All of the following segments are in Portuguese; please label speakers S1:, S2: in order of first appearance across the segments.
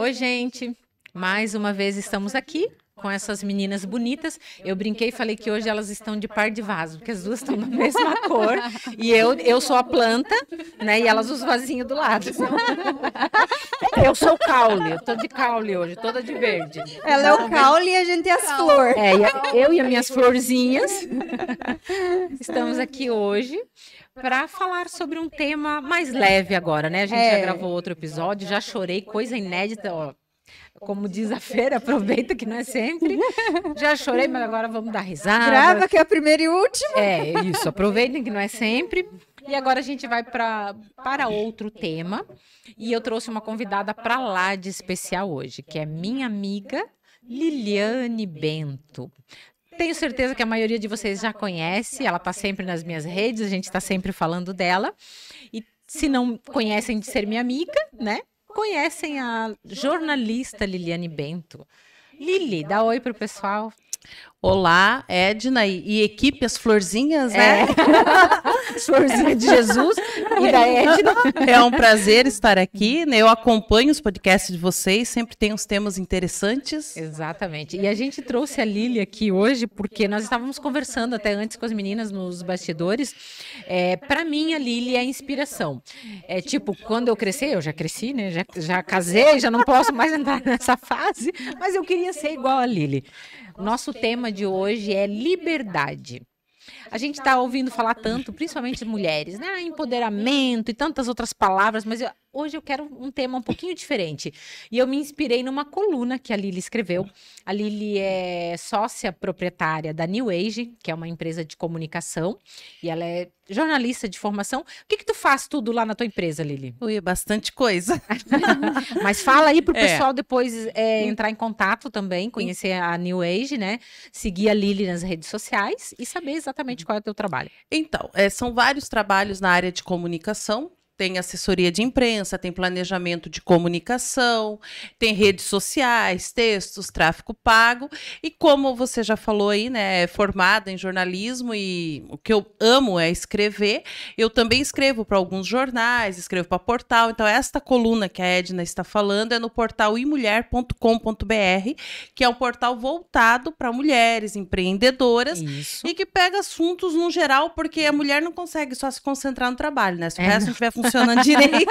S1: Oi, gente! Mais uma vez estamos aqui com essas meninas bonitas. Eu brinquei e falei que hoje elas estão de par de vaso, porque as duas estão da mesma cor. E eu sou a planta, né? E elas os vasinhos do lado. Eu sou o caule, eu tô de caule hoje, toda de verde.
S2: Ela é o caule e a gente é as flores.
S1: Eu e as minhas florzinhas. Estamos aqui hoje para falar sobre um tema mais leve agora, né? A gente já gravou outro episódio, já chorei, coisa inédita, ó. Como diz a Feira, aproveita que não é sempre. Já chorei, mas agora vamos dar risada.
S2: Grava que é a primeira e última.
S1: É, isso, aproveitem que não é sempre. E agora a gente vai para outro tema. E eu trouxe uma convidada para lá de especial hoje, que é minha amiga Liliane Bento. Tenho certeza que a maioria de vocês já conhece, ela está sempre nas minhas redes, a gente está sempre falando dela. E se não conhecem de ser minha amiga, né? Conhecem a jornalista Liliane Bento. Lili, dá oi pro pessoal.
S3: Olá, Edna e equipe, as florzinhas, né?
S1: As florzinhas de Jesus e da Edna.
S3: É um prazer estar aqui, né? Eu acompanho os podcasts de vocês, sempre tem uns temas interessantes.
S1: Exatamente. E a gente trouxe a Lili aqui hoje porque nós estávamos conversando até antes com as meninas nos bastidores. Para mim, a Lili é a inspiração. Tipo, quando eu crescer, eu já cresci, né? Já casei, já não posso mais entrar nessa fase, mas eu queria ser igual a Lili. Nosso tema de hoje é liberdade. A gente está ouvindo falar tanto, principalmente mulheres, né? Empoderamento e tantas outras palavras, mas hoje eu quero um tema um pouquinho diferente. E eu me inspirei numa coluna que a Lili escreveu. A Lili é sócia proprietária da New Age, que é uma empresa de comunicação, e ela é jornalista de formação. O que tu faz tudo lá na tua empresa, Lili?
S3: Ui, bastante coisa.
S1: Mas fala aí pro pessoal depois entrar em contato também, conhecer a New Age, né? Seguir a Lili nas redes sociais e saber exatamente qual é o teu trabalho.
S3: Então, são vários trabalhos na área de comunicação. Tem assessoria de imprensa, tem planejamento de comunicação, tem redes sociais, textos, tráfego pago. E como você já falou aí, né, é formada em jornalismo e o que eu amo é escrever. Eu também escrevo para alguns jornais, escrevo para portal. Então, esta coluna que a Edna está falando é no portal imulher.com.br, que é um portal voltado para mulheres empreendedoras.
S1: Isso.
S3: E que pega assuntos no geral, porque a mulher não consegue só se concentrar no trabalho, né? Se o resto não estiver funcionando direito.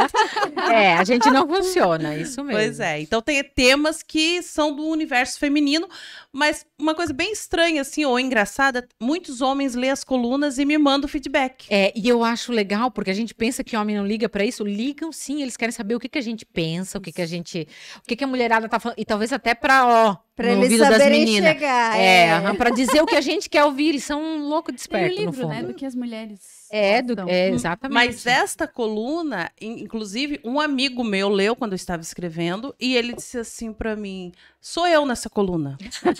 S1: A gente não funciona, isso mesmo.
S3: Pois é, então tem temas que são do universo feminino, mas uma coisa bem estranha, assim, ou engraçada, muitos homens lêem as colunas e me mandam feedback.
S1: E eu acho legal, porque a gente pensa que homem não liga pra isso, ligam sim, eles querem saber o que a gente pensa, o que a mulherada tá falando, e talvez até pra
S2: eles saberem chegar.
S1: Pra dizer o que a gente quer ouvir, eles são loucos de esperto,
S4: tem um livro,
S1: no fundo.
S4: né, do que as mulheres
S1: exatamente.
S3: Mas esta coluna, inclusive, um amigo meu leu quando eu estava escrevendo, e ele disse assim pra mim, sou eu nessa coluna.
S1: Eu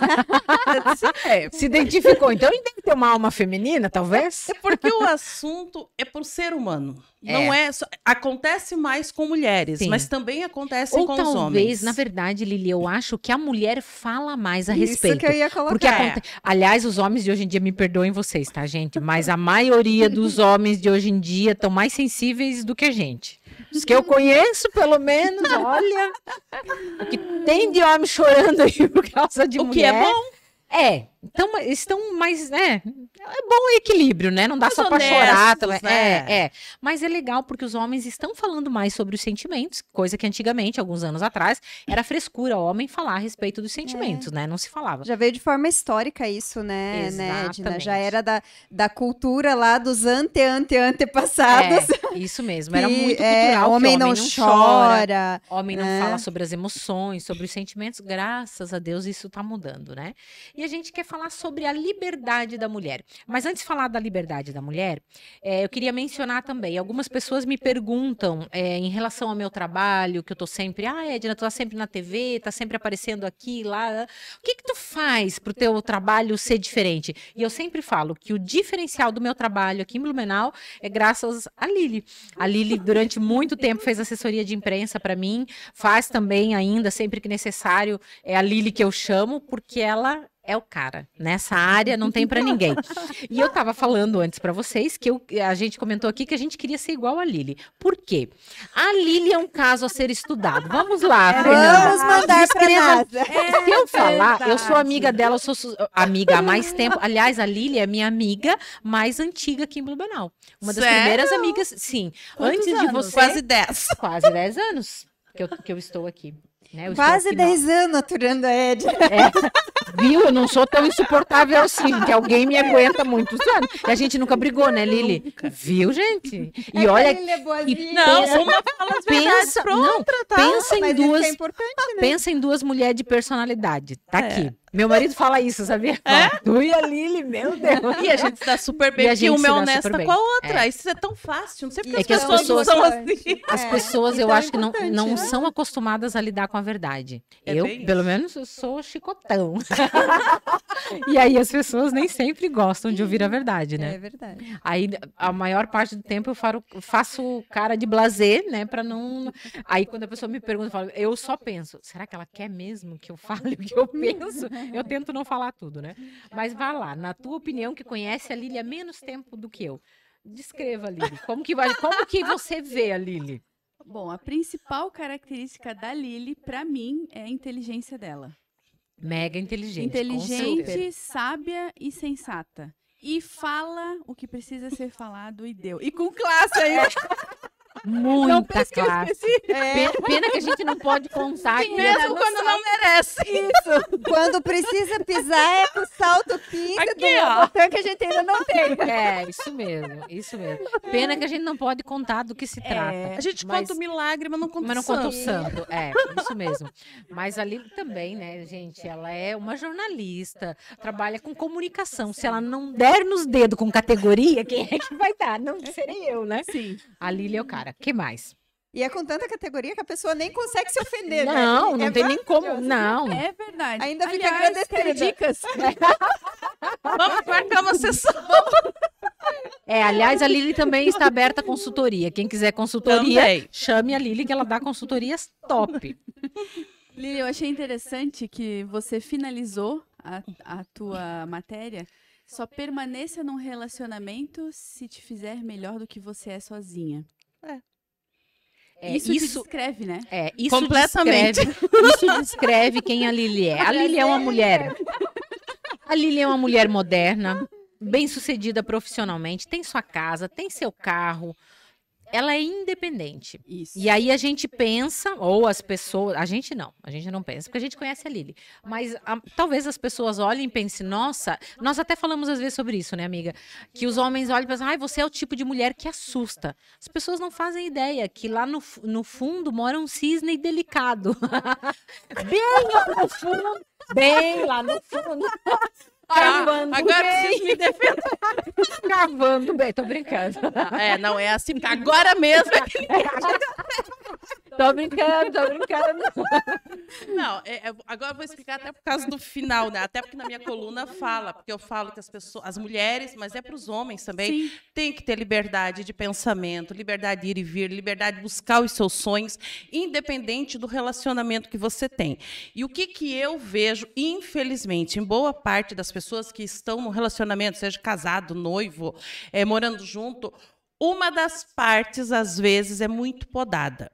S1: disse, se identificou, então ele deve ter uma alma feminina, talvez?
S3: É porque o assunto é pro ser humano. Não é só, acontece mais com mulheres,
S1: Sim.
S3: mas também acontece com os homens.
S1: Ou talvez, na verdade, Lili, eu acho que a mulher fala mais a respeito.
S2: Isso que eu ia colocar.
S1: Porque aliás, os homens de hoje em dia, me perdoem vocês, tá, gente? Mas a maioria dos homens de hoje em dia estão mais sensíveis do que a gente. Os que eu conheço, pelo menos, olha, o que tem de homem chorando aí por causa de mulher.
S3: O que é bom.
S1: Então, estão mais, é bom o equilíbrio, né? Não dá só pra chorar.
S3: Né?
S1: Mas é legal porque os homens estão falando mais sobre os sentimentos, coisa que antigamente, alguns anos atrás, era frescura, homem falar a respeito dos sentimentos, né? Não se falava.
S2: Já veio de forma histórica isso, né, Edna?
S1: Exatamente.
S2: Já era da cultura lá dos antepassados.
S1: Isso mesmo, era muito cultural.
S2: Homem não chora.
S1: Homem não fala sobre as emoções, sobre os sentimentos. Graças a Deus isso tá mudando, né? E a gente quer falar sobre a liberdade da mulher. Mas antes de falar da liberdade da mulher, eu queria mencionar também, algumas pessoas me perguntam em relação ao meu trabalho, que eu tô sempre, Edna, tu tá sempre na TV, tá sempre aparecendo aqui, lá. O que tu faz pro teu trabalho ser diferente? E eu sempre falo que o diferencial do meu trabalho aqui em Blumenau é graças a Lili. A Lili, durante muito tempo, fez assessoria de imprensa para mim, faz também ainda, sempre que necessário, é a Lili que eu chamo, porque ela é o cara. Nessa área não tem pra ninguém. E eu tava falando antes pra vocês que a gente comentou aqui que a gente queria ser igual a Lili. Por quê? A Lili é um caso a ser estudado. Vamos lá, Fernanda.
S2: Vamos mandar pra NASA.
S1: Se eu falar, eu sou amiga dela, eu sou amiga há mais tempo. Aliás, a Lili é minha amiga mais antiga aqui em Blumenau. Uma das primeiras amigas, sim.
S3: Quantos
S1: antes
S3: anos?
S1: de você.
S3: Quase 10.
S1: Quase 10 anos que eu estou aqui. Né? Eu
S2: Quase
S1: estou aqui
S2: 10 anos aturando a Ed.
S1: Viu? Eu não sou tão insuportável assim, que alguém me aguenta muitos anos. E a gente nunca brigou, né, Lili?
S3: Nunca.
S1: Viu, gente? E olha,
S2: Ele é boazinha.
S3: Não, uma fala as verdades,
S1: pensa,
S3: pronto,
S1: não,
S3: tá?
S1: pensa em
S2: Mas
S1: duas,
S2: isso é importante, né?
S1: pensa em duas mulheres de personalidade. Tá aqui. Meu marido fala isso, sabia? Tu e a Lili, meu Deus.
S3: E a gente se dá super
S1: E
S3: bem,
S1: a
S3: porque
S1: gente
S3: uma é
S1: se dá
S3: honesta
S1: super bem.
S3: com a outra.
S1: É.
S3: Isso é tão fácil. Não sei porque
S1: É que as
S3: as pessoas são
S1: pessoas-
S3: assim.
S1: As
S2: É,
S1: pessoas, eu
S2: então é
S1: acho que não
S2: importante, né?
S1: são acostumadas a lidar com a verdade.
S3: É
S1: Eu,
S3: bem
S1: pelo
S3: isso.
S1: menos, eu sou chicotão. E aí as pessoas nem sempre gostam de ouvir a verdade, né?
S2: É verdade.
S1: Aí, a maior parte do tempo, eu faço cara de blasé, né, pra não... Aí, quando a pessoa me pergunta, eu falo, eu só penso, será que ela quer mesmo que eu fale o que eu penso? Eu tento não falar tudo, né? Mas vá lá, na tua opinião, que conhece a Lili há menos tempo do que eu, descreva, Lili. Como que você vê a Lili?
S4: Bom, a principal característica da Lili, pra mim, é a inteligência dela.
S1: Mega inteligente, com certeza.
S4: Inteligente, sábia e sensata. E fala o que precisa ser falado e deu. E com classe ainda. Não
S1: Muita
S4: pense que eu
S1: classe.
S4: esqueci.
S1: Pena que a gente não pode contar aqui.
S3: Mesmo quando não merece.
S2: Quando precisa pisar é com o salto pinta
S3: Aqui,
S2: do
S3: ó.
S2: botão que a gente ainda não tem.
S1: É, isso mesmo, isso mesmo. Pena que a gente não pode contar do que se trata.
S3: A gente
S1: Mas-
S3: conta o milagre, mas não conta
S1: Mas não
S3: o
S1: conta o
S3: santo.
S1: santo. É, isso mesmo. Mas a Lili também, né, gente? Ela é uma jornalista, trabalha com comunicação. Se ela não der nos dedos com categoria, quem é que vai dar? Não serei eu, né?
S4: Sim.
S1: A Lili é o cara. Que mais?
S2: E é com tanta categoria que a pessoa nem consegue se ofender, né?
S1: Não, não
S2: É
S1: tem nem como.
S2: maravilhoso.
S1: Não.
S4: É verdade.
S2: Ainda fica
S4: Aliás, quer
S2: agradecida.
S4: dicas?
S3: Vamos marcar uma sessão.
S1: É, aliás, a Lili também está aberta a consultoria. Quem quiser consultoria,
S3: Também.
S1: chame a Lili que ela dá consultorias top.
S4: Lili, eu achei interessante que você finalizou a tua matéria. Só permaneça num relacionamento se te fizer melhor do que você é sozinha.
S1: É,
S4: Isso te descreve, né?
S1: isso
S3: Completamente.
S1: isso descreve quem a Lili é. A Lili é uma mulher. A Lili é uma mulher moderna, bem-sucedida profissionalmente, tem sua casa, tem seu carro. Ela é independente.
S4: Isso.
S1: E aí a gente pensa, ou as pessoas, a gente não pensa, porque a gente conhece a Lili. Mas talvez as pessoas olhem e pensem, nossa, nós até falamos às vezes sobre isso, né, amiga? Que os homens olham e pensam, ai, você é o tipo de mulher que assusta. As pessoas não fazem ideia que lá no fundo mora um cisne delicado. Bem lá no fundo, bem lá no fundo. Cavando
S3: Agora
S1: bem,
S3: preciso me defender.
S1: cavando bem, tô brincando.
S3: Não é assim, porque agora mesmo.
S1: Tô brincando.
S3: Não, agora eu vou explicar até por causa do final, né? Até porque na minha coluna fala, porque eu falo que as mulheres, mas é para os homens também, têm que ter liberdade de pensamento, liberdade de ir e vir, liberdade de buscar os seus sonhos, independente do relacionamento que você tem. E o que eu vejo, infelizmente, em boa parte das pessoas que estão no relacionamento, seja casado, noivo, morando junto, uma das partes, às vezes, é muito podada.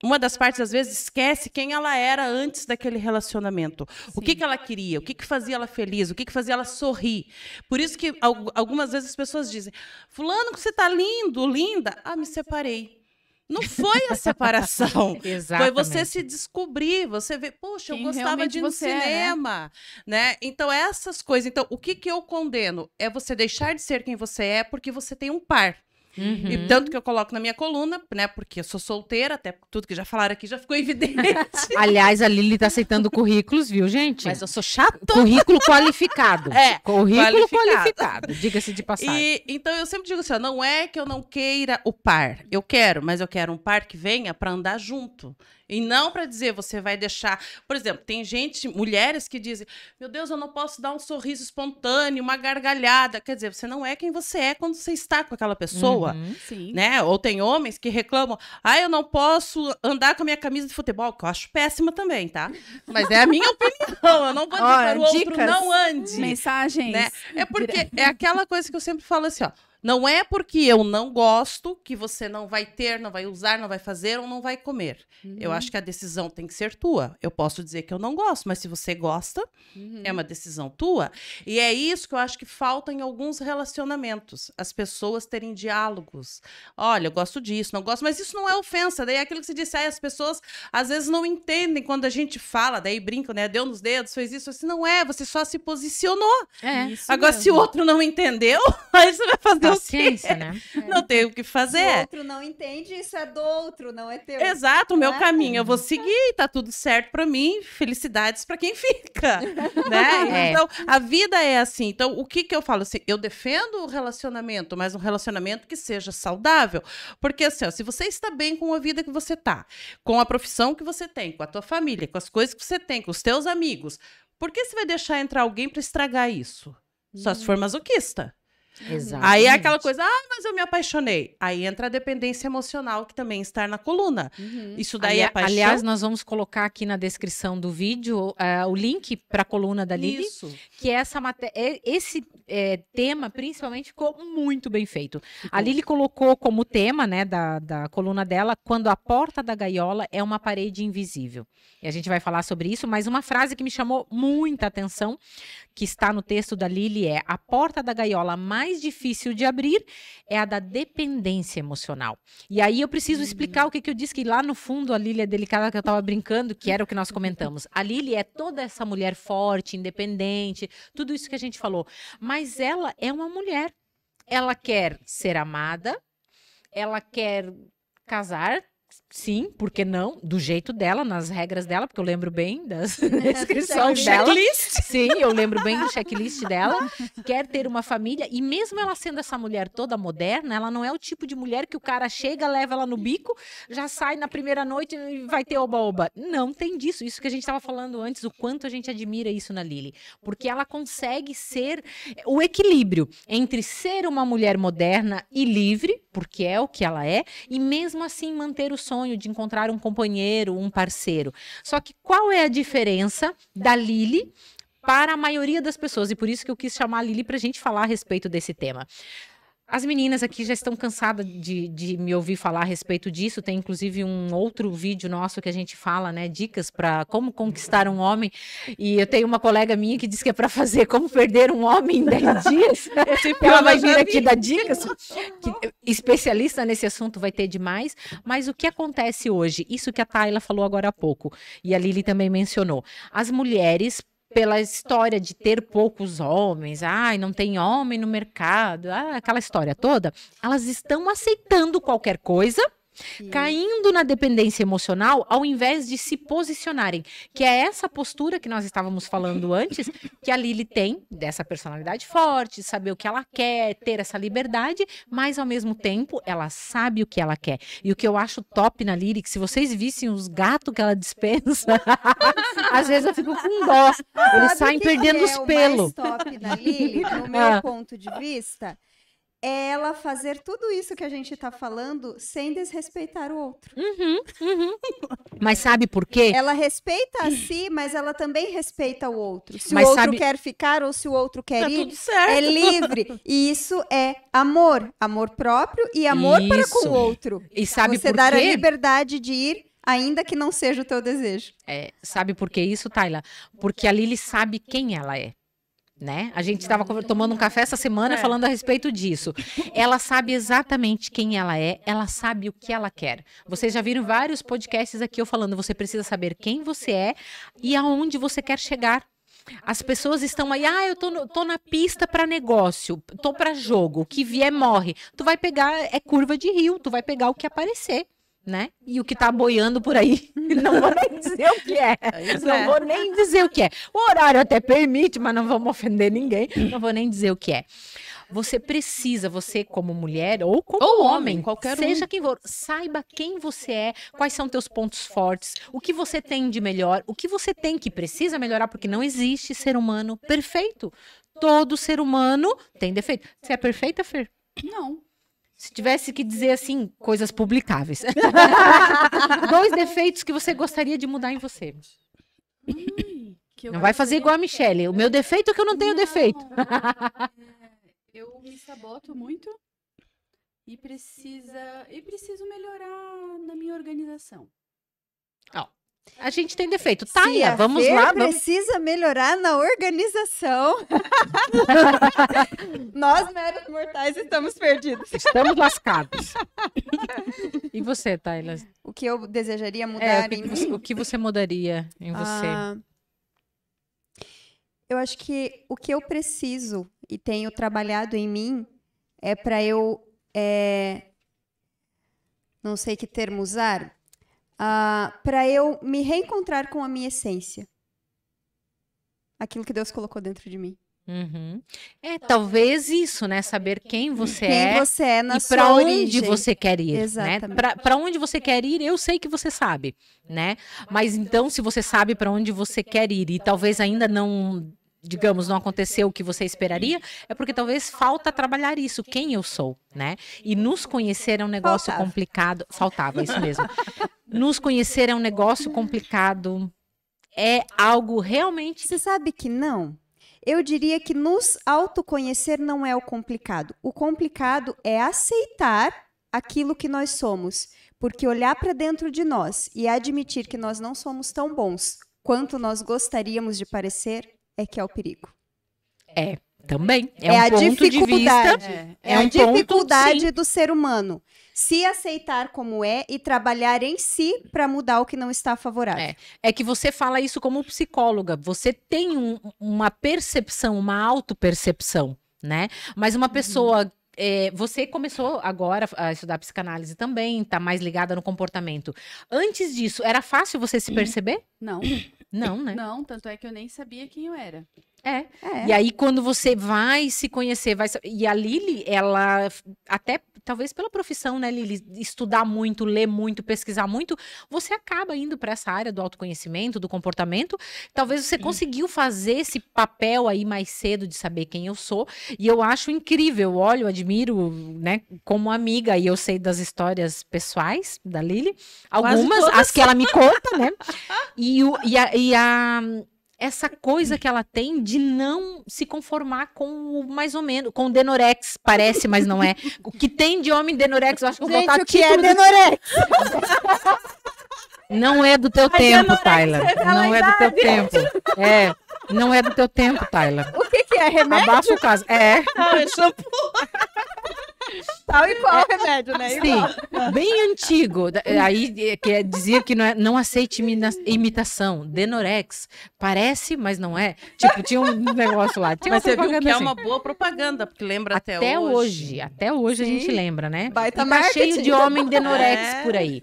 S3: Uma das partes, às vezes, esquece quem ela era antes daquele relacionamento. O que ela queria, o que fazia ela feliz, o que fazia ela sorrir. Por isso que algumas vezes as pessoas dizem, fulano, que você está lindo, linda. Ah, me separei. Não foi a separação.
S1: Exatamente.
S3: Foi você se descobrir, você ver, poxa, eu
S4: Quem
S3: gostava
S4: realmente
S3: de ir no
S4: você é, né?
S3: cinema, né? Então, essas coisas. Então, o que eu condeno é você deixar de ser quem você é porque você tem um par.
S1: Uhum.
S3: E tanto que eu coloco na minha coluna, né? Porque eu sou solteira, até tudo que já falaram aqui já ficou evidente.
S1: Aliás, a Lili tá aceitando currículos, viu, gente?
S3: Mas eu sou chata.
S1: Currículo qualificado.
S3: É,
S1: Currículo
S3: qualificado.
S1: qualificado, diga-se de passagem.
S3: E, então eu sempre digo assim, ó, não é que eu não queira o par. Eu quero, mas eu quero um par que venha para andar junto. E não para dizer, você vai deixar... Por exemplo, tem mulheres que dizem, meu Deus, eu não posso dar um sorriso espontâneo, uma gargalhada. Quer dizer, você não é quem você é quando você está com aquela pessoa,
S4: Sim.
S3: né? Ou tem homens que reclamam, eu não posso andar com a minha camisa de futebol, que eu acho péssima também, tá? Mas é a minha opinião, eu não vou dizer para o outro,
S2: dicas,
S3: não ande.
S4: Mensagens.
S3: Né? É porque é aquela coisa que eu sempre falo assim, ó. Não é porque eu não gosto que você não vai ter, não vai usar, não vai fazer ou não vai comer. Eu acho que a decisão tem que ser tua. Eu posso dizer que eu não gosto, mas se você gosta, é uma decisão tua. E é isso que eu acho que falta em alguns relacionamentos. As pessoas terem diálogos. Olha, eu gosto disso, não gosto, mas isso não é ofensa. Daí é aquilo que você disse, as pessoas às vezes não entendem quando a gente fala, daí brincam, né? Deu nos dedos, fez isso. Assim, não é, você só se posicionou.
S4: Isso
S3: Agora,
S4: mesmo.
S3: se o outro não entendeu, aí você vai fazer
S1: Paciência, né?
S3: não tem o que
S2: Se o
S3: fazer.
S2: outro não entende, isso é do outro, não é teu.
S3: Exato, o meu
S2: Não é?
S3: caminho eu vou seguir, tá tudo certo pra mim, felicidades pra quem fica, né?
S1: É.
S3: Então, a vida é assim. Então, o que eu falo assim, eu defendo o relacionamento, mas um relacionamento que seja saudável, porque assim, ó, se você está bem com a vida que você tá, com a profissão que você tem, com a tua família, com as coisas que você tem, com os teus amigos, por que você vai deixar entrar alguém pra estragar isso? Só se for masoquista.
S1: Exato.
S3: Aí é aquela coisa, mas eu me apaixonei. Aí entra a dependência emocional, que também está na coluna. Isso daí é paixão.
S1: Aliás, nós vamos colocar aqui na descrição do vídeo o link para a coluna da Lili,
S3: Isso.
S1: que esse tema, principalmente, ficou muito bem feito. A Lili colocou como tema, né, da coluna dela, quando a porta da gaiola é uma parede invisível. E a gente vai falar sobre isso, mas uma frase que me chamou muita atenção, que está no texto da Lili, é: a porta da gaiola mais difícil de abrir é a da dependência emocional. E aí eu preciso explicar o que eu disse, que lá no fundo a Lili é delicada, que eu estava brincando, que era o que nós comentamos. A Lili é toda essa mulher forte, independente, tudo isso que a gente falou. Mas ela é uma mulher. Ela quer ser amada, ela quer casar, sim, por que não? Do jeito dela, nas regras dela, porque eu lembro bem das descrições dela. Sim, eu lembro bem do checklist dela. Quer ter uma família, e mesmo ela sendo essa mulher toda moderna, ela não é o tipo de mulher que o cara chega, leva ela no bico, já sai na primeira noite e vai ter oba-oba. Não tem disso. Isso que a gente estava falando antes, o quanto a gente admira isso na Lili. Porque ela consegue ser o equilíbrio entre ser uma mulher moderna e livre, porque é o que ela é, e mesmo assim manter o sonho de encontrar um companheiro, um parceiro. Só que qual é a diferença da Lili para a maioria das pessoas? E por isso que eu quis chamar a Lili para a gente falar a respeito desse tema. As meninas aqui já estão cansadas de me ouvir falar a respeito disso. Tem inclusive um outro vídeo nosso que a gente fala, né, dicas para como conquistar um homem. E eu tenho uma colega minha que diz que é para fazer como perder um homem em 10 dias. Ela vai vir aqui dar dicas. Que especialista nesse assunto vai ter demais. Mas o que acontece hoje? Isso que a Tayla falou agora há pouco. E a Lili também mencionou. As mulheres, pela história de ter poucos homens, não tem homem no mercado, aquela história toda, elas estão aceitando qualquer coisa, caindo na dependência emocional, ao invés de se posicionarem, que é essa postura que nós estávamos falando antes, que a Lili tem, dessa personalidade forte, saber o que ela quer, ter essa liberdade, mas ao mesmo tempo ela sabe o que ela quer. E o que eu acho top na Lili, que se vocês vissem os gatos que ela dispensa, às vezes eu fico com dó, eles saem perdendo os pelos.
S2: O mais top da Lili, no meu ponto de vista, é ela fazer tudo isso que a gente está falando sem desrespeitar o outro.
S1: Mas sabe por quê?
S2: Ela respeita a si, mas ela também respeita o outro. Se
S1: Mas
S2: o outro
S1: sabe-
S2: quer ficar ou se o outro quer
S3: Tá
S2: ir,
S3: tudo certo.
S2: é livre. E isso é amor. Amor próprio e amor para com
S1: Isso.
S2: o outro.
S1: E sabe
S2: Você
S1: por
S2: dar a
S1: quê?
S2: liberdade de ir, ainda que não seja o teu desejo.
S1: Sabe por que isso, Tayla? Porque a Lili sabe quem ela é. Né? A gente estava tomando um café essa semana falando a respeito disso. Ela sabe exatamente quem ela é, ela sabe o que ela quer. Vocês já viram vários podcasts aqui eu falando, você precisa saber quem você é e aonde você quer chegar. As pessoas estão aí, eu tô na pista para negócio, tô para jogo, o que vier morre. Tu vai pegar, é curva de rio, tu vai pegar o que aparecer. Né? E o que tá boiando por aí, não vou nem dizer o que é. Não vou nem dizer o que é. O horário até permite, mas não vamos ofender ninguém. Não vou nem dizer o que é. Você precisa, você como mulher ou como
S3: Ou
S1: homem,
S3: qualquer
S1: seja quem for, saiba quem você é, quais são teus pontos fortes, o que você tem de melhor, o que você tem que precisa melhorar, porque não existe ser humano perfeito. Todo ser humano tem defeito. Você é perfeita, Fer?
S4: Não.
S1: Se tivesse que dizer assim, coisas publicáveis. 2 defeitos que você gostaria de mudar em você.
S4: Que eu
S1: Não vai fazer igual a Michelle. O meu defeito é que eu não tenho defeito.
S4: Eu me saboto muito e preciso melhorar na minha organização.
S1: A gente tem defeito.
S2: Se
S1: Taia,
S2: a
S1: vamos
S2: Fer
S1: lá. Vamos...
S2: precisa melhorar na organização. Nós, meros mortais, estamos perdidos.
S1: Estamos lascados. E você, Taila?
S2: O que eu desejaria mudar em mim?
S1: O que você mudaria em você?
S2: Eu acho que o que eu preciso e tenho trabalhado em mim é para eu, não sei que termo usar, para eu me reencontrar com a minha essência. Aquilo que Deus colocou dentro de mim.
S1: Uhum. Talvez isso, né? Saber quem você
S2: Quem você é na
S1: e
S2: sua
S1: para onde
S2: origem.
S1: você quer ir,
S2: Exatamente.
S1: né? Para onde você quer ir, eu sei que você sabe, né? Mas então, se você sabe para onde você quer ir e talvez ainda não, digamos, não aconteceu o que você esperaria, é porque talvez falta trabalhar isso, quem eu sou, né? E nos conhecer é um negócio complicado. Faltava, isso mesmo. Nos conhecer é um negócio complicado. É algo realmente...
S2: Você sabe que não? Eu diria que nos autoconhecer não é o complicado. O complicado é aceitar aquilo que nós somos. Porque olhar para dentro de nós e admitir que nós não somos tão bons quanto nós gostaríamos de parecer é que é o perigo.
S1: Também.
S2: É
S1: um
S2: a
S1: ponto
S2: dificuldade.
S1: de vista.
S2: É
S1: um
S2: a dificuldade
S1: ponto, sim.
S2: do ser humano. Se aceitar como é e trabalhar em si para mudar o que não está favorável.
S1: É que você fala isso como psicóloga. Você tem uma percepção, uma autopercepção, né? Mas uma pessoa... você começou agora a estudar psicanálise também, tá mais ligada no comportamento. Antes disso, era fácil você se perceber?
S4: Não.
S1: Não, né?
S4: Não, tanto é que eu nem sabia quem eu era.
S1: E aí, quando você vai se conhecer, e a Lili, ela, até talvez pela profissão, né, Lili, estudar muito, ler muito, pesquisar muito, você acaba indo para essa área do autoconhecimento, do comportamento. Talvez você conseguiu fazer esse papel aí mais cedo de saber quem eu sou. E eu acho incrível, olho, admiro, né, como amiga, e eu sei das histórias pessoais da Lili. Algumas, as que ela me conta, né? Essa coisa que ela tem de não se conformar com o mais ou menos, com o Denorex, parece, mas não é. O que tem de homem Denorex, eu acho que eu vou botar
S2: o que é Denorex?
S1: Não é do teu tempo, Taila. Não é do teu tempo. Não é do teu tempo, Taila.
S2: O que é remédio?
S1: Abafa o caso.
S3: Não, é shampoo.
S2: Tal e qual remédio, né?
S1: Sim, bem antigo. Aí que dizia que não aceite imitação. Denorex. Parece, mas não é. Tipo, tinha um negócio lá.
S3: Mas você viu que é uma boa propaganda, porque lembra até hoje.
S1: Até hoje a gente lembra, né?
S2: Baita
S1: e tá
S2: marketing.
S1: cheio de homem Denorex por aí.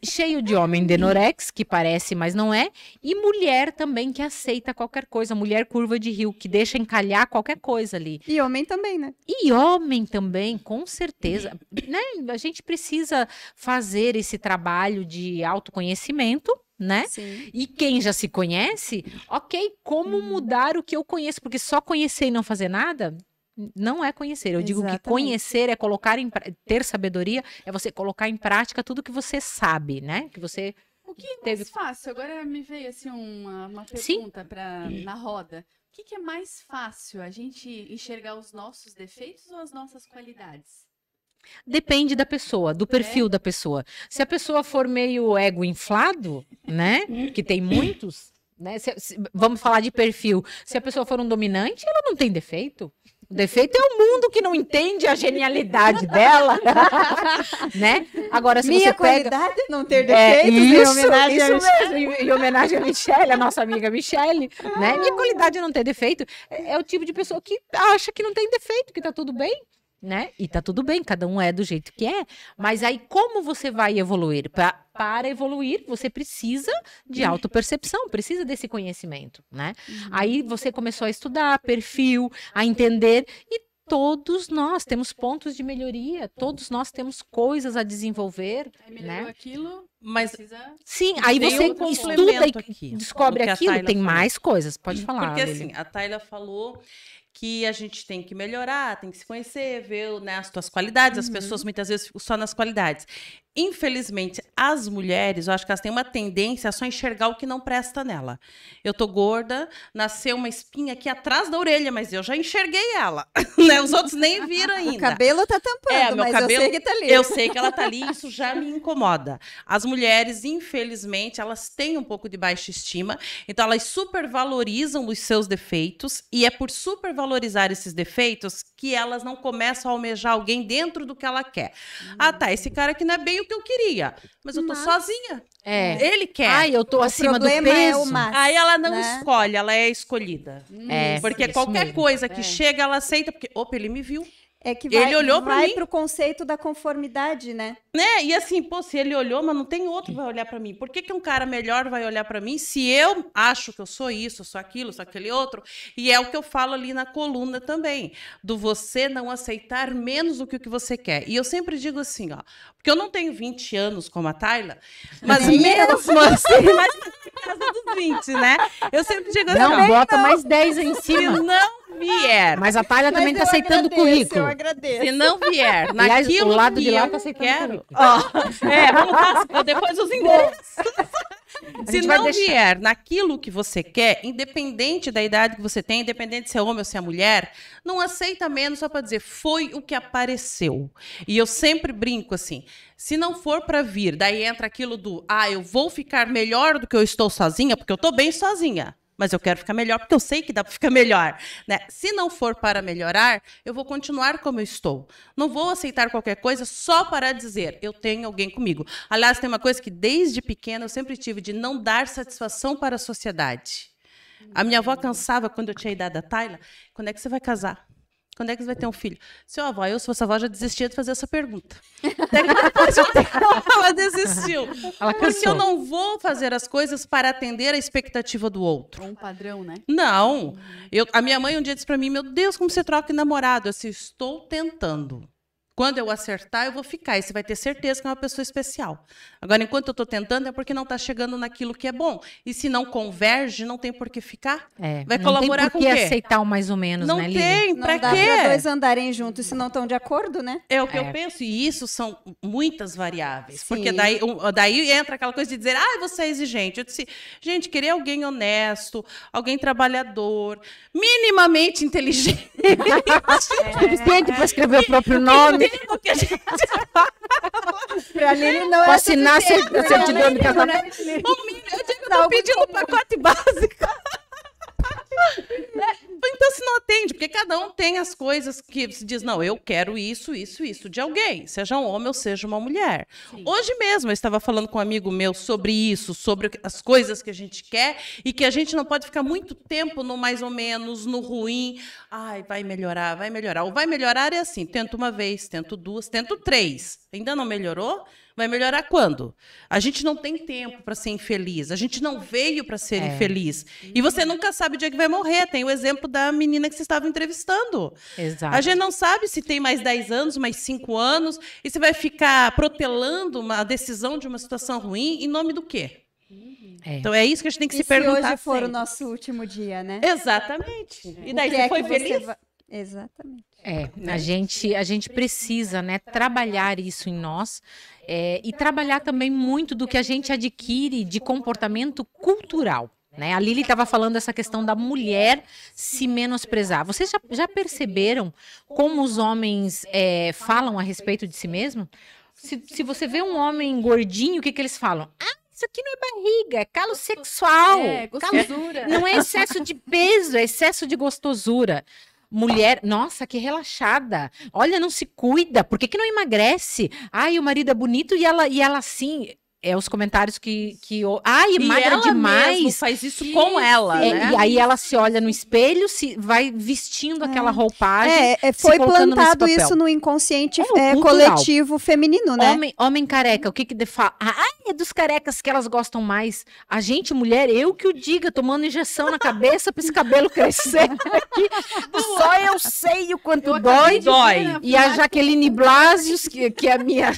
S1: Cheio de homem Denorex, que parece, mas não é. E mulher também que aceita qualquer coisa. Mulher curva de rio, que deixa encalhar qualquer coisa ali.
S2: E homem também, né?
S1: E homem também, com certeza. Né? A gente precisa fazer esse trabalho de autoconhecimento, né?
S2: Sim.
S1: E quem já se conhece, ok, como mudar o que eu conheço? Porque só conhecer e não fazer nada não é conhecer. Eu digo que conhecer é ter sabedoria, é você colocar em prática tudo que você sabe, né? Que você
S4: O que é mais fácil? Agora me veio assim uma pergunta na roda. O que é mais fácil? A gente enxergar os nossos defeitos ou as nossas qualidades?
S1: Depende da pessoa, do perfil da pessoa. Se a pessoa for meio ego inflado, né? Que tem muitos, né? Vamos falar de perfil. Se a pessoa for um dominante, ela não tem defeito. O defeito é o mundo que não entende a genialidade dela, né? Agora, se
S2: Minha
S1: você pega...
S2: qualidade é não ter defeitos, em homenagem a Michelle.
S1: mesmo, em homenagem a Michelle, a nossa amiga Michelle, né? Minha qualidade é não ter defeito. É o tipo de pessoa que acha que não tem defeito, que tá tudo bem, né? E tá tudo bem, cada um é do jeito que é. Mas aí, como você vai evoluir? Para evoluir, você precisa de autopercepção, precisa desse conhecimento, né? Aí você começou a estudar perfil, a entender e todos nós temos pontos de melhoria, todos nós temos coisas a desenvolver,
S4: Aí melhorou
S1: né?
S4: aquilo,
S3: Mas
S4: precisa...
S1: Sim, aí
S3: Tem
S1: você
S3: um
S1: estuda
S3: complemento
S1: e
S3: aqui,
S1: descobre
S3: do que a
S1: aquilo,
S3: Tayla
S1: tem
S3: falou.
S1: mais coisas, pode falar,
S3: Porque
S1: Lili.
S3: assim, a Tayla falou que a gente tem que melhorar, tem que se conhecer, ver, né, as tuas qualidades. As pessoas muitas vezes ficam só nas qualidades. Infelizmente, as mulheres, eu acho que elas têm uma tendência a só enxergar o que não presta nela. Eu tô gorda, nasceu uma espinha aqui atrás da orelha, mas eu já enxerguei ela. Né? Os outros nem viram ainda.
S2: O cabelo tá tampando,
S3: meu
S2: mas
S3: cabelo,
S2: eu sei que tá ali.
S3: Eu sei que ela tá ali, isso já me incomoda. As mulheres, infelizmente, elas têm um pouco de baixa estima, então elas supervalorizam os seus defeitos, e é por supervalorizar esses defeitos que elas não começam a almejar alguém dentro do que ela quer. Ah, tá, esse cara aqui não é bem o que eu queria, mas eu tô sozinha.
S1: É.
S3: Ele quer.
S1: Ai, eu tô
S2: O
S1: acima do
S2: problema é
S1: peso.
S2: o mas,
S3: Aí ela não
S2: né?
S3: escolhe, ela é escolhida.
S1: É,
S3: Porque
S1: isso
S3: qualquer
S1: mesmo.
S3: coisa que chega, ela aceita, porque, opa, ele me viu.
S2: É que
S3: Ele olhou pra
S2: vai
S3: mim.
S2: pro conceito da conformidade, né?
S3: Né? E assim, pô, se ele olhou, mas não tem outro que vai olhar pra mim. Por que um cara melhor vai olhar pra mim se eu acho que eu sou isso, eu sou aquilo, eu sou aquele outro? E é o que eu falo ali na coluna também, do você não aceitar menos do que o que você quer. E eu sempre digo assim, ó, porque eu não tenho 20 anos como a Tayla, mas mesmo assim, mas na casa dos 20, né? Eu sempre digo assim,
S1: Não,
S3: ó,
S1: bota mais 10 aí em
S3: se
S1: cima.
S3: não vier,
S1: Mas a Tayla também tá
S2: Mas eu
S1: aceitando o
S2: agradeço,
S1: currículo.
S2: Eu agradeço.
S3: se não vier
S1: Aliás,
S3: naquilo
S1: o lado
S3: que
S1: de lá
S3: eu
S1: tá aceitando
S3: quero,
S1: currículo.
S3: ó, vamos passar depois os endereços. Se
S1: gente vai
S3: não
S1: deixar.
S3: vier naquilo que você quer, independente da idade que você tem, independente se é homem ou se é mulher, não aceita menos só para dizer foi o que apareceu. E eu sempre brinco assim, se não for para vir, daí entra aquilo do, eu vou ficar melhor do que eu estou sozinha, porque eu estou bem sozinha. Mas eu quero ficar melhor porque eu sei que dá para ficar melhor, né? Se não for para melhorar, eu vou continuar como eu estou. Não vou aceitar qualquer coisa só para dizer eu tenho alguém comigo. Aliás, tem uma coisa que desde pequena eu sempre tive de não dar satisfação para a sociedade. A minha avó cansava quando eu tinha a idade da Tayla. Quando é que você vai casar? Quando é que você vai ter um filho? Seu avó, eu, se fosse avó, já desistia de fazer essa pergunta. Até que depois de um tempo, ela desistiu.
S1: Ela
S3: Porque
S1: cansou.
S3: eu não vou fazer as coisas para atender a expectativa do outro.
S4: Um padrão, né?
S3: Não. A minha mãe um dia disse para mim, meu Deus, como você troca de namorado? Eu disse, estou tentando. Quando eu acertar, eu vou ficar. E você vai ter certeza que é uma pessoa especial. Agora, enquanto eu estou tentando, é porque não está chegando naquilo que é bom. E se não converge, não tem por que ficar. Vai colaborar
S1: não tem
S3: com
S1: por
S3: o
S1: que
S3: quê?
S1: aceitar o mais ou menos,
S3: Não
S1: né, Lili?
S3: tem,
S2: Não
S3: pra
S2: dá
S3: quê?
S2: pra dois andarem juntos se não estão de acordo, né?
S3: É o que eu penso, e isso são muitas variáveis. Porque
S2: Sim.
S3: daí entra aquela coisa de dizer, você é exigente. Eu disse, gente, querer alguém honesto, alguém trabalhador, minimamente inteligente.
S1: Suficiente para escrever o próprio nome,
S3: Entendo que a gente
S2: Pra Lili não
S1: para
S2: é
S1: assinar a
S2: suficiente.
S1: certidão de casamento.
S3: o mínimo, eu digo, eu tô pedindo o pacote básico. Então, se não atende, porque cada um tem as coisas que se diz, não, eu quero isso, isso, isso de alguém, seja um homem ou seja uma mulher. Hoje mesmo eu estava falando com um amigo meu sobre isso, sobre as coisas que a gente quer e que a gente não pode ficar muito tempo no mais ou menos, no ruim. Vai melhorar, vai melhorar. O vai melhorar é assim, tento uma vez, tento duas, tento três. Ainda não melhorou? Vai melhorar quando? A gente não tem tempo para ser infeliz. A gente não veio para ser infeliz. E você nunca sabe o dia que vai morrer. Tem o exemplo da menina que você estava entrevistando.
S1: Exato.
S3: A gente não sabe se tem mais 10 anos, mais 5 anos, e você vai ficar protelando uma decisão de uma situação ruim em nome do quê? Então é isso que a gente tem que
S2: E
S3: se
S2: se
S3: perguntar
S2: hoje for o
S3: sempre.
S2: nosso último dia, né?
S3: Exatamente. E daí
S2: O que
S3: você
S2: é
S3: foi
S2: que
S3: feliz?
S2: Exatamente.
S1: A gente precisa, né, trabalhar isso em nós e trabalhar também muito do que a gente adquire de comportamento cultural. Né? A Lili estava falando essa questão da mulher se menosprezar. Vocês já perceberam como os homens falam a respeito de si mesmos? Se você vê um homem gordinho, o que eles falam? Isso aqui não é barriga, é calo sexual.
S4: Gostosura.
S1: Não é excesso de peso, é excesso de gostosura. Mulher, nossa, que relaxada. Olha, não se cuida. Por que não emagrece? O marido é bonito e ela assim. os comentários ai,
S3: E
S1: magra
S3: ela
S1: demais.
S3: mesmo faz isso com ela, né?
S1: E aí ela se olha no espelho, vai vestindo aquela roupagem.
S2: Foi
S1: colocando nesse
S2: plantado
S1: papel.
S2: isso no inconsciente
S1: cultural.
S2: coletivo feminino, né?
S1: Homem careca, o que fala? É dos carecas que elas gostam mais. A gente, mulher, eu que o diga, tomando injeção na cabeça pra esse cabelo crescer aqui. Só eu sei o quanto dói. E a Jaqueline Blasius, que é a minha,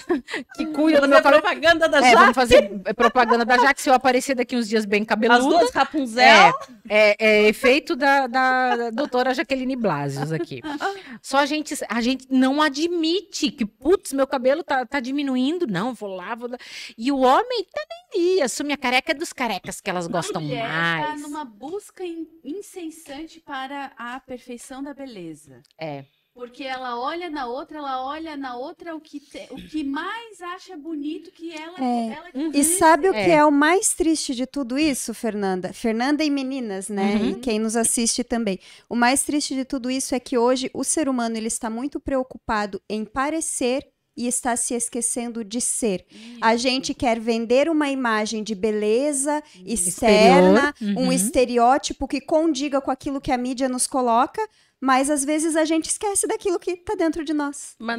S1: que cuida do meu cabelo.
S3: Propaganda da
S1: Vamos fazer propaganda da Jaque, se eu aparecer daqui uns dias bem cabeluda.
S3: As duas Rapunzel.
S1: É efeito da doutora Jaqueline Blasius aqui. Só a gente não admite que, putz, meu cabelo tá diminuindo. Não, vou lá. E o homem tá nem aí. Assume a careca dos carecas que elas gostam
S4: A mulher
S1: mais.
S4: está numa busca incessante para a perfeição da beleza. Porque ela olha na outra o que mais acha bonito que ela
S2: E sabe o que é o mais triste de tudo isso, Fernanda? Fernanda e meninas, né? E quem nos assiste também. O mais triste de tudo isso é que hoje o ser humano ele está muito preocupado em parecer e está se esquecendo de ser. A gente quer vender uma imagem de beleza externa, um estereótipo que condiga com aquilo que a mídia nos coloca, mas às vezes a gente esquece daquilo que está dentro de nós.
S3: Mas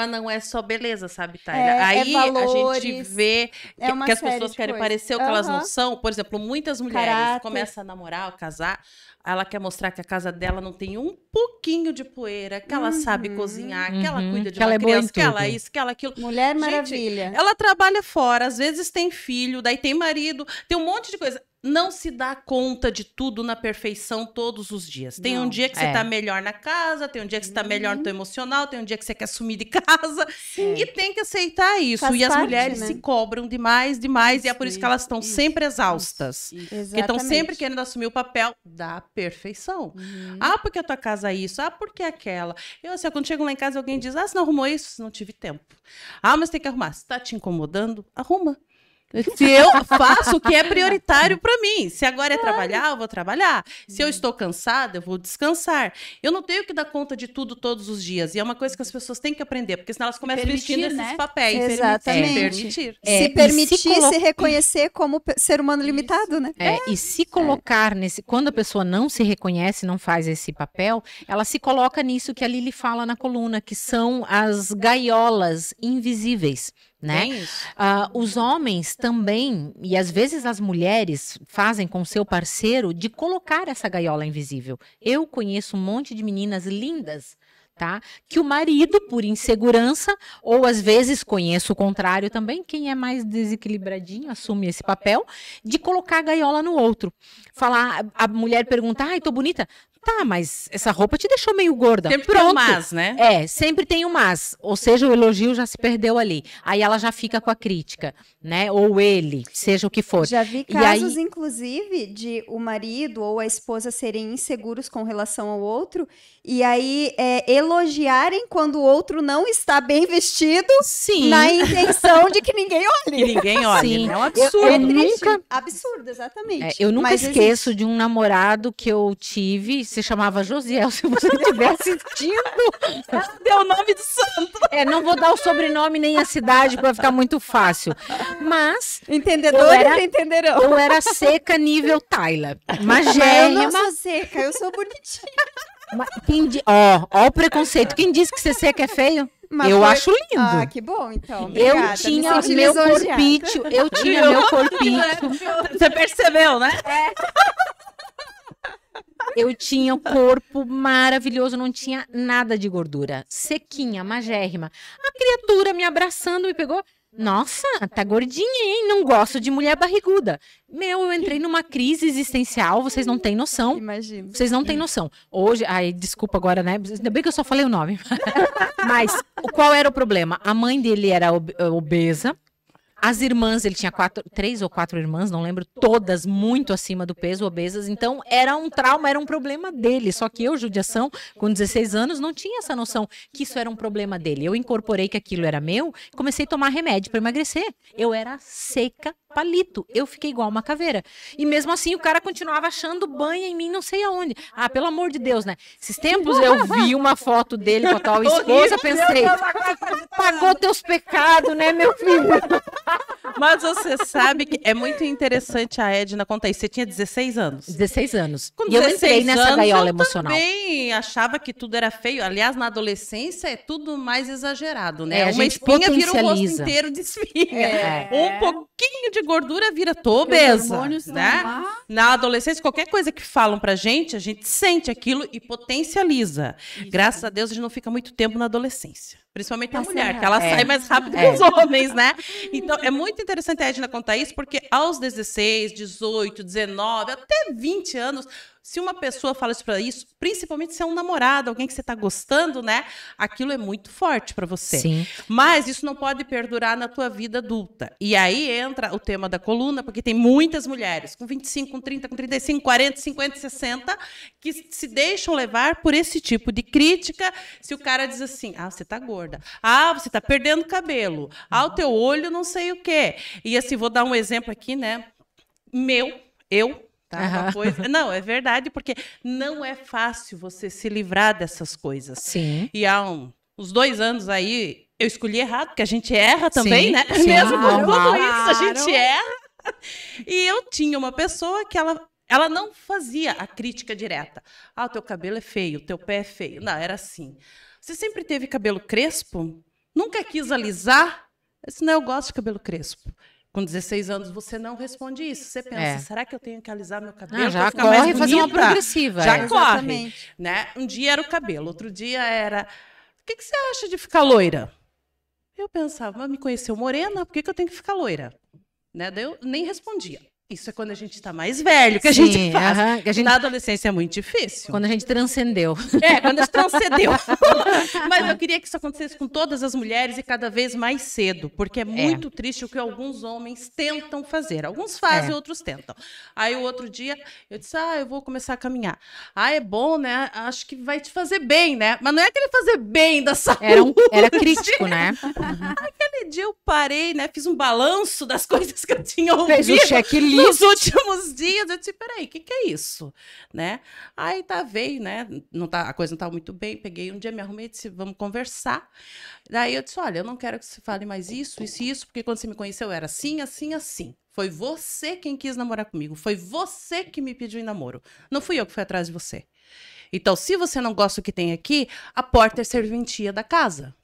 S3: não é só beleza, sabe, Tayla? Aí
S2: valores,
S3: a gente vê que as pessoas querem parecer o que elas não são. Por exemplo, muitas mulheres começam a namorar, a casar, ela quer mostrar que a casa dela não tem um pouquinho de poeira, que ela sabe cozinhar, que ela cuida de uma criança, que ela isso, que ela aquilo.
S2: Mulher Maravilha.
S3: Gente, ela trabalha fora, às vezes tem filho, daí tem marido, tem um monte de coisa. Não se dá conta de tudo na perfeição todos os dias. Tem um dia que você tá melhor na casa, tem um dia que você tá melhor no teu emocional, tem um dia que você quer sumir de casa. E tem que aceitar isso.
S2: Faz
S3: e as
S2: parte,
S3: mulheres
S2: né?
S3: se cobram demais, e é por isso que elas estão sempre exaustas. Porque estão sempre querendo assumir o papel da perfeição. Ah, porque a tua casa é isso. Ah, porque aquela. Eu, assim, quando chego lá em casa, alguém diz, você não arrumou isso? Não tive tempo. Ah, mas tem que arrumar. Se tá te incomodando, arruma. Se eu faço o que é prioritário para mim. Se agora é trabalhar, eu vou trabalhar. Se eu estou cansada, eu vou descansar. Eu não tenho que dar conta de tudo todos os dias. E é uma coisa que as pessoas têm que aprender, porque senão elas começam vestindo esses papéis.
S2: Exatamente.
S3: Se
S2: permitir se reconhecer como ser humano limitado, né?
S1: E se colocar quando a pessoa não se reconhece, não faz esse papel, ela se coloca nisso que a Lili fala na coluna, que são as gaiolas invisíveis. Né? Os homens também, e às vezes as mulheres fazem com seu parceiro de colocar essa gaiola invisível. Eu conheço um monte de meninas lindas, tá? Que o marido, por insegurança, ou às vezes conheço o contrário também, quem é mais desequilibradinho assume esse papel, de colocar a gaiola no outro. A mulher pergunta, ai, tô bonita. Tá, mas essa roupa te deixou meio gorda.
S3: Sempre tem um mas, né?
S1: Sempre tem um mas. Ou seja, o elogio já se perdeu ali. Aí ela já fica com a crítica, né? Ou ele, seja o que for.
S2: Já vi casos, inclusive, de o marido ou a esposa serem inseguros com relação ao outro e aí elogiarem quando o outro não está bem vestido, na intenção de que ninguém olhe.
S3: Que ninguém olhe.
S1: Sim.
S3: É um absurdo.
S2: Absurdo, exatamente.
S1: Eu nunca esqueço de um namorado que eu tive, se chamava Josiel, se você estiver assistindo.
S3: Deu o nome do santo.
S1: Não vou dar o sobrenome nem a cidade para ficar muito fácil. Mas
S2: entendedores entenderão.
S1: Eu era seca nível Tayla.
S2: Mas eu não sou seca, eu sou bonitinha.
S1: Ó o preconceito. Quem disse que ser seca é feio? Eu acho lindo.
S2: Ah, que bom, então. Obrigada.
S1: Eu tinha meu corpício.
S3: Você percebeu, né?
S1: Eu tinha o corpo maravilhoso, não tinha nada de gordura. Sequinha, magérrima. A criatura me abraçando me pegou. Nossa, tá gordinha, hein? Não gosto de mulher barriguda. Eu entrei numa crise existencial, vocês não têm noção.
S2: Imagino.
S1: Vocês não têm noção. Hoje, desculpa agora, né? Ainda bem que eu só falei o nome. Mas qual era o problema? A mãe dele era obesa. As irmãs, ele tinha 3 ou 4 irmãs, não lembro, todas muito acima do peso, obesas. Então, era um trauma, era um problema dele. Só que eu, judiação, com 16 anos, não tinha essa noção que isso era um problema dele. Eu incorporei que aquilo era meu e comecei a tomar remédio para emagrecer. Eu era seca palito. Eu fiquei igual uma caveira. E mesmo assim, o cara continuava achando banha em mim, não sei aonde. Ah, pelo amor de Deus, né? Esses tempos eu vi uma foto dele com a atual esposa, pensei, pagou teus pecados, né, meu filho?
S3: Mas você sabe que é muito interessante a Edna contar isso. Você tinha 16 anos.
S1: 16 anos.
S3: Com
S1: E eu entrei
S3: 16
S1: nessa
S3: anos,
S1: gaiola
S3: eu
S1: emocional.
S3: também achava que tudo era feio. Aliás, na adolescência é tudo mais exagerado, né?
S1: É, a
S3: Uma
S1: gente
S3: espinha vira o rosto
S1: potencializa.
S3: inteiro de espinha.
S4: É.
S3: Um pouquinho de gordura vira
S4: Os
S3: obesa,
S4: hormônios
S3: né?
S4: estão lá.
S3: Na adolescência, qualquer coisa que falam pra gente, a gente sente aquilo e potencializa. Graças a Deus, a gente não fica muito tempo na adolescência. Principalmente a mulher, que ela sai mais rápido que os homens, né? Então, é muito interessante a Edna contar isso, porque aos 16, 18, 19, até 20 anos, se uma pessoa fala isso, principalmente se é um namorado, alguém que você está gostando, né? Aquilo é muito forte para você.
S1: Sim.
S3: Mas isso não pode perdurar na tua vida adulta. E aí entra o tema da coluna, porque tem muitas mulheres com 25, com 30, com 35, 40, 50, 60, que se deixam levar por esse tipo de crítica. Se o cara diz assim, ah, você tá gorda. Ah, você tá perdendo cabelo. Ah, o teu olho não sei o quê. E assim, vou dar um exemplo aqui, né? Eu... Tá, uma coisa... Não, é verdade, porque não é fácil você se livrar dessas coisas.
S1: Sim.
S3: E há uns 2 anos aí, eu escolhi errado, porque a gente erra também,
S1: Sim,
S3: né?
S1: sim,
S3: Mesmo com tudo
S1: normal.
S3: isso, a gente erra. E eu tinha uma pessoa que ela não fazia a crítica direta. Ah, o teu cabelo é feio, o teu pé é feio. Não, era assim. Você sempre teve cabelo crespo? Nunca quis alisar? Eu disse, não, eu gosto de cabelo crespo. Com 16 anos, você não responde isso. Você pensa, será que eu tenho que alisar meu cabelo?
S1: Ah, já
S3: pra ficar mais
S1: corre fazer uma
S3: bonita?
S1: progressiva.
S3: Já corre.
S2: Exatamente.
S3: Né? Um dia era o cabelo, outro dia era... O que você acha de ficar loira? Eu pensava, mas me conheceu morena, por que eu tenho que ficar loira? Né? Daí eu nem respondia. Isso é quando a gente está mais velho, que a
S1: Sim,
S3: gente faz.
S1: aham, que a gente-
S3: Na adolescência é muito difícil.
S1: Quando a gente transcendeu.
S3: Quando a gente transcendeu. Mas eu queria que isso acontecesse com todas as mulheres e cada vez mais cedo, porque é muito triste o que alguns homens tentam fazer. Alguns fazem, outros tentam. Aí o outro dia, eu disse, eu vou começar a caminhar. Ah, é bom, né? Acho que vai te fazer bem, né? Mas não é aquele fazer bem da saúde.
S1: Era crítico, né?
S3: Aquele dia eu parei, né? Fiz um balanço das coisas que eu tinha ouvido.
S1: Fez o checklist.
S3: Nos últimos dias, eu disse, peraí, o que é isso? Né? Aí veio, né? A coisa não estava muito bem, peguei um dia, me arrumei e disse, vamos conversar. Daí eu disse, olha, eu não quero que você fale mais isso, porque quando você me conheceu era assim, assim, assim. Foi você quem quis namorar comigo, foi você que me pediu em namoro. Não fui eu que fui atrás de você. Então, se você não gosta do que tem aqui, a porta é serventia da casa.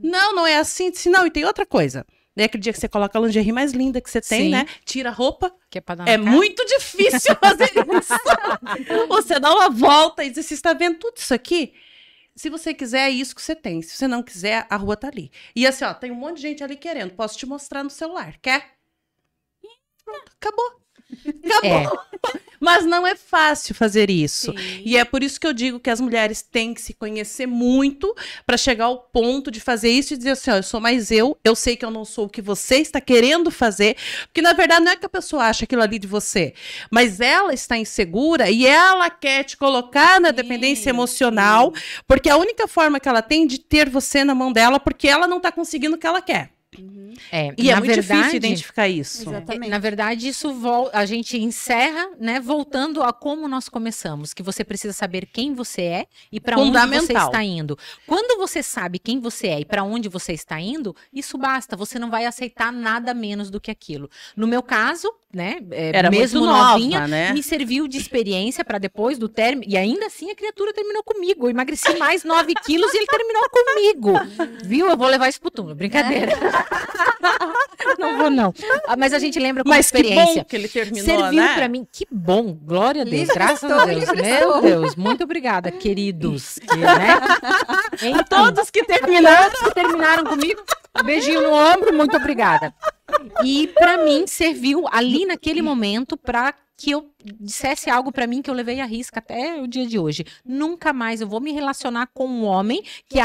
S3: Não é assim. Disse, não, e tem outra coisa. Daí aquele dia que você coloca a lingerie mais linda que você tem,
S1: Sim.
S3: né? Tira a roupa.
S1: Que é pra dar na
S3: É
S1: cara.
S3: muito difícil fazer isso. Você dá uma volta e diz, você está vendo tudo isso aqui? Se você quiser, é isso que você tem. Se você não quiser, a rua tá ali. E assim, ó, tem um monte de gente ali querendo. Posso te mostrar no celular. Quer? Pronto, acabou. Acabou. Mas não é fácil fazer isso.
S4: Sim.
S3: E é por isso que eu digo que as mulheres têm que se conhecer muito para chegar ao ponto de fazer isso e dizer assim, ó, eu sou mais eu sei que eu não sou o que você está querendo fazer, porque na verdade não é que a pessoa acha aquilo ali de você, mas ela está insegura e ela quer te colocar na dependência emocional, porque é a única forma que ela tem de ter você na mão dela, porque ela não está conseguindo o que ela quer. E é
S1: na
S3: muito
S1: verdade,
S3: difícil identificar isso.
S2: Exatamente.
S1: Na verdade, isso a gente encerra, né, voltando a como nós começamos, que você precisa saber quem você é e para onde você
S3: Fundamental.
S1: está indo. Quando você sabe quem você é e para onde você está indo, isso basta, você não vai aceitar nada menos do que aquilo. No meu caso, né,
S3: Era
S1: mesmo
S3: muito nova,
S1: novinha,
S3: né?
S1: me serviu de experiência para depois do término, e ainda assim a criatura terminou comigo. Eu emagreci mais 9 quilos e ele terminou comigo. Viu? Eu vou levar isso pro túmulo. Brincadeira. Não vou, não. Mas a gente lembra como
S3: Mas que
S1: experiência.
S3: bom que ele terminou,
S1: Serviu
S3: né?
S1: pra mim. Que bom. Glória a Deus.
S2: Livre
S1: Graças
S2: estou,
S1: a Deus.
S2: livre
S1: Meu
S2: estou.
S1: Deus. Muito obrigada, queridos. Né? Enfim,
S3: Todos que terminaram.
S1: que terminaram comigo. Um beijinho no ombro. Muito obrigada. E pra mim serviu ali naquele momento pra que eu dissesse algo pra mim que eu levei à risca até o dia de hoje. Nunca mais eu vou me relacionar com um homem que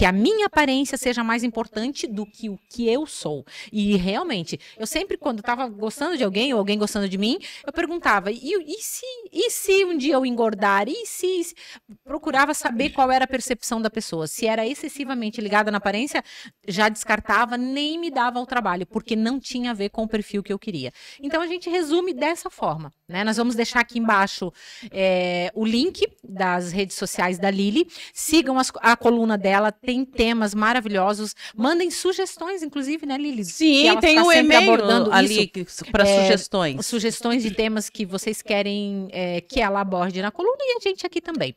S1: a minha aparência seja mais importante do que o que eu sou. E realmente, eu sempre, quando estava gostando de alguém ou alguém gostando de mim, eu perguntava, e se um dia eu engordar? E se procurava saber qual era a percepção da pessoa? Se era excessivamente ligada na aparência, já descartava, nem me dava ao trabalho, porque não tinha a ver com o perfil que eu queria. Então a gente resume dessa forma, né? Nós vamos deixar aqui embaixo o link das redes sociais da Lili. Sigam a coluna dela, tem temas maravilhosos. Mandem sugestões, inclusive, né, Lili?
S3: Sim, tem um e-mail ali para sugestões.
S1: Sugestões de temas que vocês querem que ela aborde na coluna e a gente aqui também.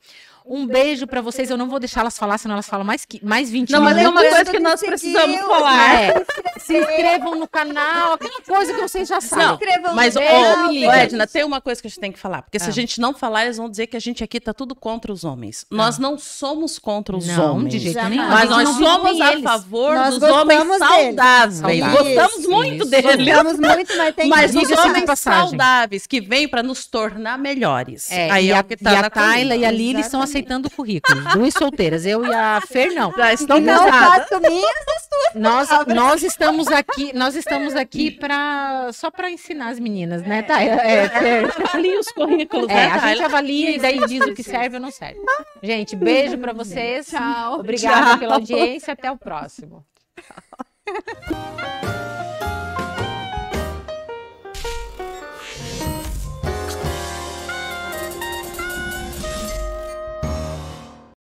S1: Um beijo pra vocês. Eu não vou deixar elas falar, senão elas falam mais 20 minutos.
S3: Não, mas é uma coisa que nós precisamos falar.
S1: Se inscrevam no canal, aquela coisa que vocês já sabem.
S3: Não,
S2: inscrevam
S3: mas,
S2: no
S3: Edna, tem uma coisa que a gente tem que falar. Porque se a gente não falar, eles vão dizer que a gente aqui tá tudo contra os homens. Nós não somos contra os homens.
S1: De jeito nenhum.
S3: Mas nós somos a favor dos homens saudáveis. Gostamos muito deles.
S2: Gostamos muito, mas tem
S3: Mas
S2: que...
S3: os homens saudáveis, que vêm para nos tornar melhores.
S1: Aí a Tayla e a Lili estão aceitando o currículo. Duas solteiras. Eu e a Fer, não.
S3: Já estão
S2: Não
S3: casadas.
S2: faço minhas
S1: Nós estamos aqui só para ensinar as meninas, né, Tayla?
S3: Ali os currículos,
S1: a gente avalia e daí diz o que serve ou não serve. Gente, beijo para vocês.
S4: Tchau.
S1: Obrigada pela audiência. Até o próximo.